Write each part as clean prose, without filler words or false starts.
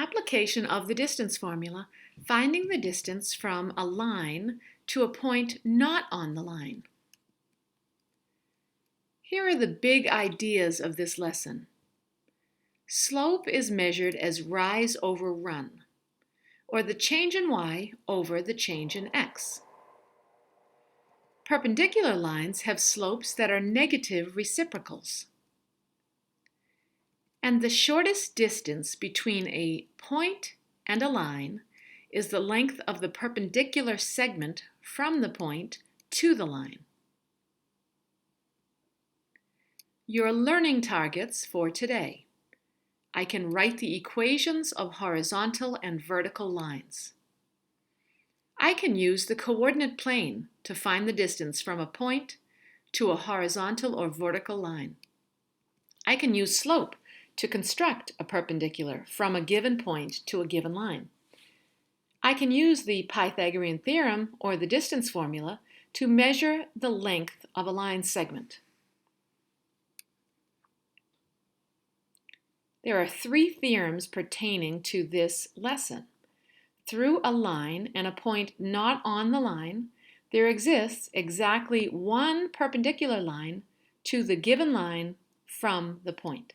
Application of the distance formula, finding the distance from a line to a point not on the line. Here are the big ideas of this lesson. Slope is measured as rise over run, or the change in y over the change in x. Perpendicular lines have slopes that are negative reciprocals. And the shortest distance between a point and a line is the length of the perpendicular segment from the point to the line. Your learning targets for today. I can write the equations of horizontal and vertical lines. I can use the coordinate plane to find the distance from a point to a horizontal or vertical line. I can use slope to construct a perpendicular from a given point to a given line. I can use the Pythagorean theorem or the distance formula to measure the length of a line segment. There are 3 theorems pertaining to this lesson. Through a line and a point not on the line, there exists exactly one perpendicular line to the given line from the point.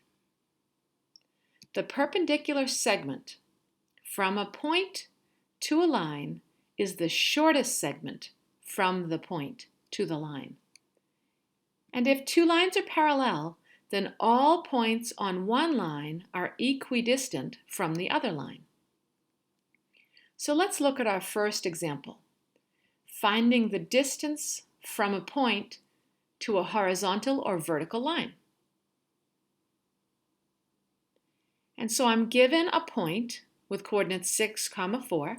The perpendicular segment from a point to a line is the shortest segment from the point to the line. And if 2 lines are parallel, then all points on one line are equidistant from the other line. So let's look at our first example, finding the distance from a point to a horizontal or vertical line. And so I'm given a point with coordinates 6, 4,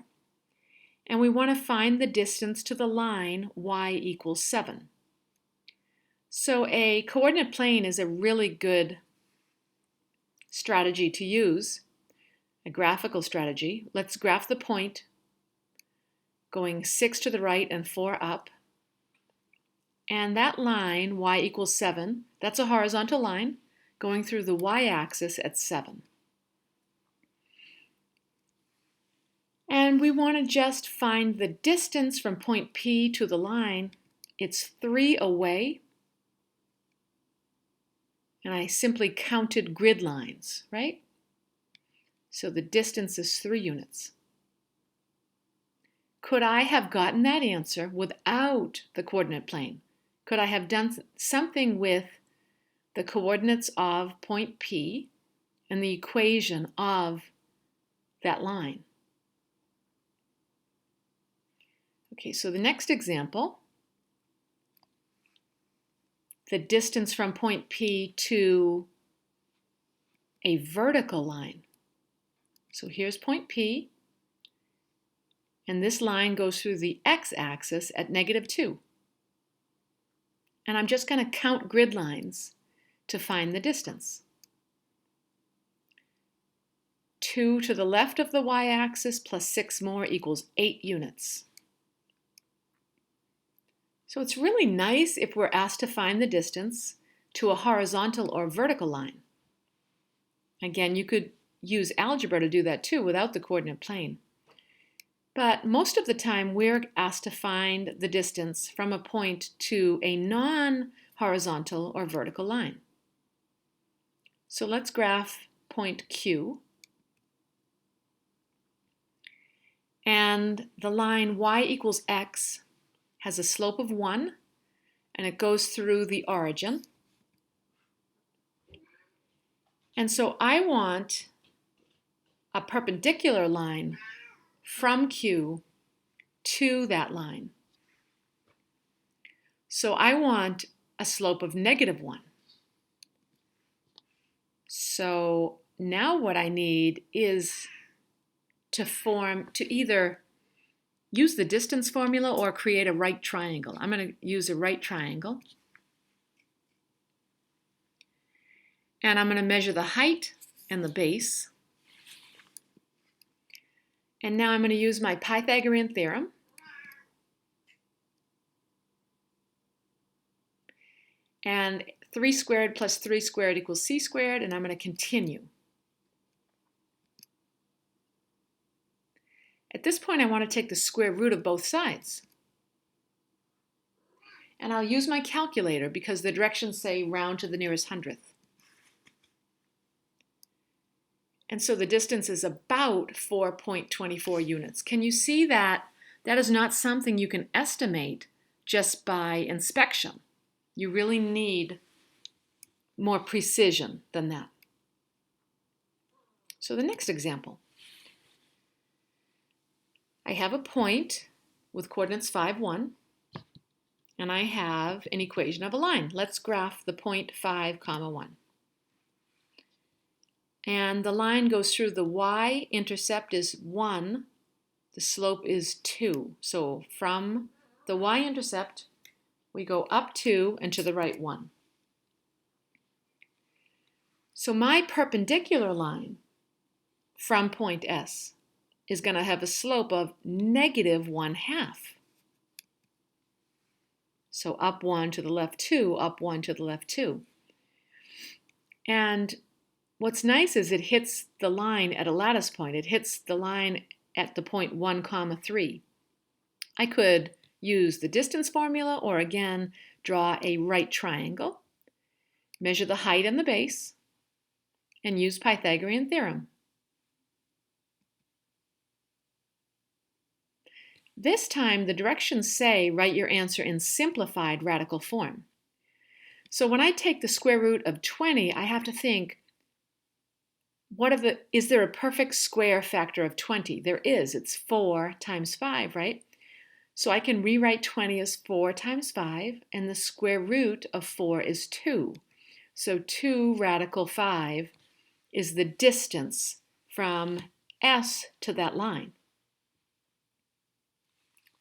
and we want to find the distance to the line y equals 7. So a coordinate plane is a really good strategy to use, a graphical strategy. Let's graph the point going 6 to the right and 4 up. And that line, y equals 7, that's a horizontal line going through the y-axis at 7. And we want to just find the distance from point P to the line. It's 3 away. And I simply counted grid lines, right? So the distance is 3 units. Could I have gotten that answer without the coordinate plane? Could I have done something with the coordinates of point P and the equation of that line? Okay, so the next example, the distance from point P to a vertical line. So here's point P, and this line goes through the x-axis at -2. And I'm just going to count grid lines to find the distance. 2 to the left of the y-axis plus 6 more equals 8 units. So it's really nice if we're asked to find the distance to a horizontal or vertical line. Again, you could use algebra to do that too without the coordinate plane. But most of the time we're asked to find the distance from a point to a non-horizontal or vertical line. So let's graph point Q. And the line y equals x has a slope of 1, and it goes through the origin. And so I want a perpendicular line from Q to that line. So I want a slope of -1. So now what I need is to either use the distance formula or create a right triangle. I'm going to use a right triangle. And I'm going to measure the height and the base. And now I'm going to use my Pythagorean theorem. And 3 squared plus 3 squared equals c squared, and I'm going to continue. At this point, I want to take the square root of both sides. And I'll use my calculator because the directions say round to the nearest hundredth. And so the distance is about 4.24 units. Can you see that that is not something you can estimate just by inspection? You really need more precision than that. So the next example. I have a point with coordinates 5, 1, and I have an equation of a line. Let's graph the point 5, 1. And the line goes through the y-intercept is 1, the slope is 2. So from the y-intercept, we go up 2 and to the right 1. So my perpendicular line from point S is going to have a slope of negative 1/2. So up 1 to the left 2, up 1 to the left 2. And what's nice is it hits the line at a lattice point. It hits the line at the point 1, 3. I could use the distance formula or again draw a right triangle, measure the height and the base, and use Pythagorean Theorem. This time the directions say write your answer in simplified radical form. So when I take the square root of 20, I have to think, is there a perfect square factor of 20? There is. It's 4 times 5, right? So I can rewrite 20 as 4 times 5, and the square root of 4 is 2. So 2 radical 5 is the distance from S to that line.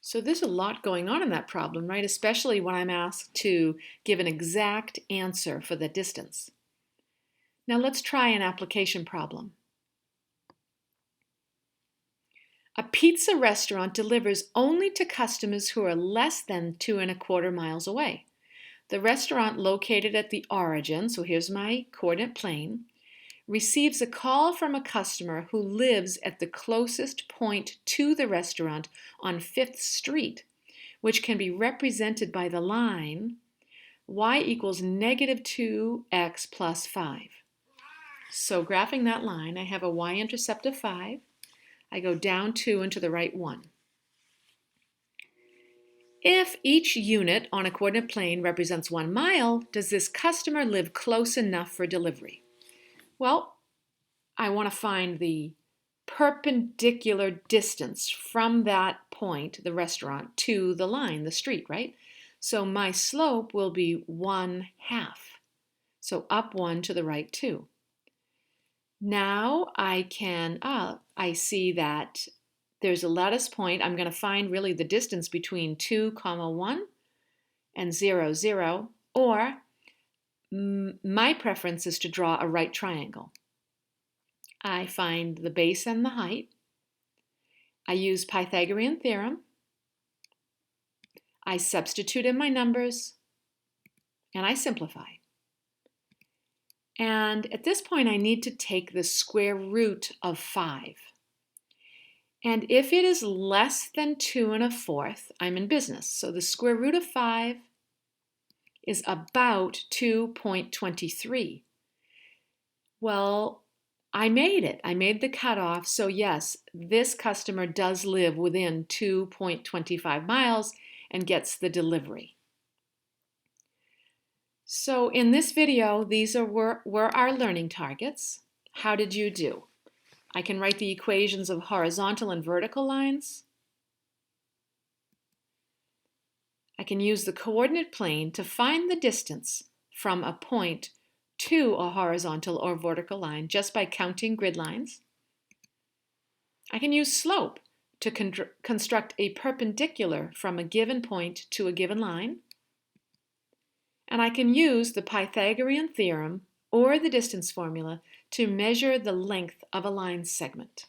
So there's a lot going on in that problem, right? Especially when I'm asked to give an exact answer for the distance. Now let's try an application problem. A pizza restaurant delivers only to customers who are less than 2¼ miles away. The restaurant located at the origin, so here's my coordinate plane, receives a call from a customer who lives at the closest point to the restaurant on 5th Street, which can be represented by the line y equals negative 2x plus 5. So graphing that line, I have a y-intercept of 5. I go down 2 and to the right 1. If each unit on a coordinate plane represents 1 mile, does this customer live close enough for delivery? Well, I want to find the perpendicular distance from that point, the restaurant, to the line, the street, right? So my slope will be 1/2. So up 1 to the right 2. Now I see that there's a lattice point. I'm going to find really the distance between 2, 1 and 0, 0, or my preference is to draw a right triangle. I find the base and the height. I use Pythagorean Theorem. I substitute in my numbers, and I simplify. And at this point, I need to take the square root of 5. And if it is less than 2¼ I'm in business. So the square root of 5 is about 2.23. Well, I made it. I made the cutoff. So yes, this customer does live within 2.25 miles and gets the delivery. So in this video, these were our learning targets. How did you do? I can write the equations of horizontal and vertical lines. I can use the coordinate plane to find the distance from a point to a horizontal or vertical line just by counting grid lines. I can use slope to construct a perpendicular from a given point to a given line. And I can use the Pythagorean theorem or the distance formula to measure the length of a line segment.